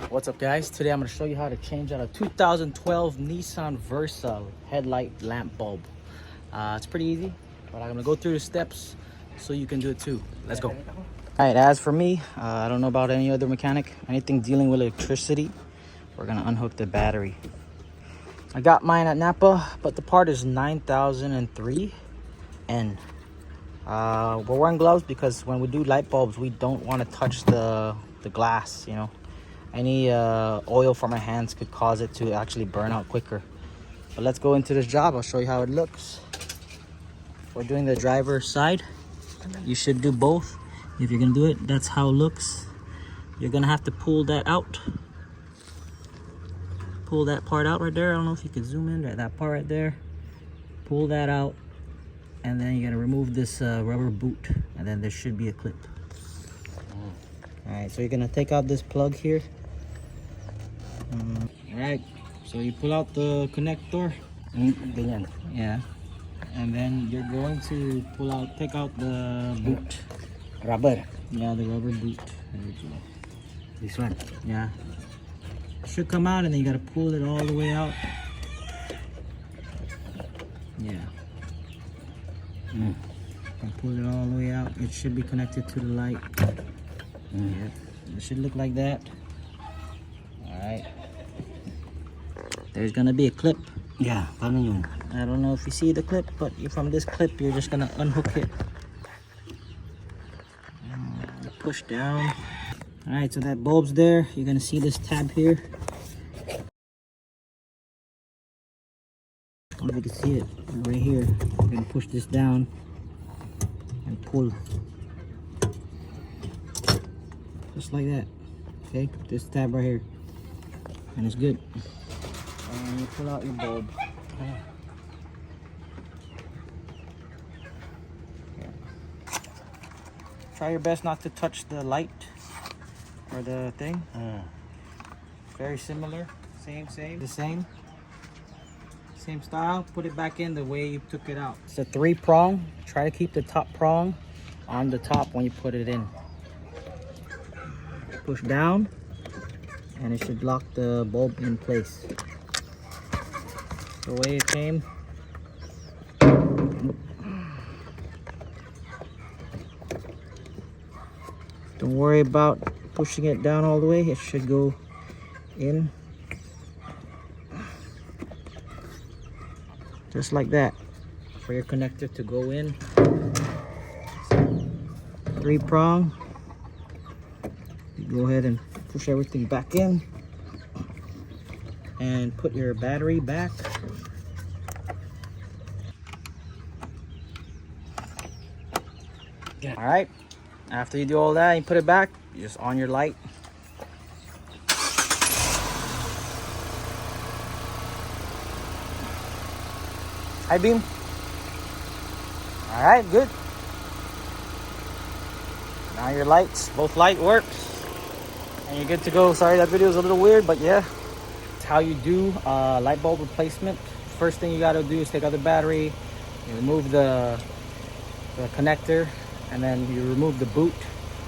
What's up, guys? Today I'm going to show you how to change out a 2012 Nissan Versa headlight lamp bulb. It's pretty easy, but I'm going to go through the steps so you can do it too. Let's go. All right, as for me, I don't know about any other mechanic. Anything dealing with electricity, we're going to unhook the battery. I got mine at Napa, but the part is 9003 N. We're wearing gloves because when we do light bulbs, we don't want to touch the glass, you know. Any oil from our hands could cause it to actually burn out quicker. But let's go into this job. I'll show you how it looks. We're doing the driver's side. You should do both. If you're gonna do it, that's how it looks. You're gonna have to pull that out. Pull that part out right there. I don't know if you can zoom in, that part right there. Pull that out. And then you're gonna remove this rubber boot. And then there should be a clip. All right, so you're gonna take out this plug here. All right, so you pull out the connector. Yeah, and then you're going to take out the boot. Rubber. Yeah, the rubber boot. This one. Yeah, it should come out, and then you gotta pull it all the way out. Yeah. And pull it all the way out. It should be connected to the light. Yep. It should look like that. Alright. There's gonna be a clip. Yeah, I don't know if you see the clip, but from this clip, you're just gonna unhook it. Push down. Alright, so that bulb's there. You're gonna see this tab here. I don't know if you can see it right here. You're gonna push this down and pull. Just like that. Okay, this tab right here. And it's good. And you pull out your bulb. Try your best not to touch the light or the thing. Very similar. Same. The same style. Put it back in the way you took it out. It's a 3-prong. Try to keep the top prong on the top when you put it in. Push down and it should lock the bulb in place. The way it came. Don't worry about pushing it down all the way. It should go in. Just like that. For your connector to go in. 3-prong. Go ahead and push everything back in and put your battery back. Yeah. All right, after you do all that, you put it back, you just on your light. High beam. All right, good. Now your lights, both light works. And you're good to go. Sorry, that video is a little weird, but yeah. It's how you do light bulb replacement. First thing you gotta do is take out the battery, you remove the connector, and then you remove the boot,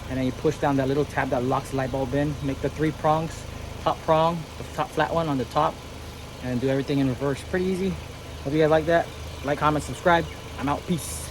and then you push down that little tab that locks the light bulb in. Make the 3 prongs, top prong, the top flat one on the top, and do everything in reverse. Pretty easy. Hope you guys like that. Like, comment, subscribe. I'm out. Peace.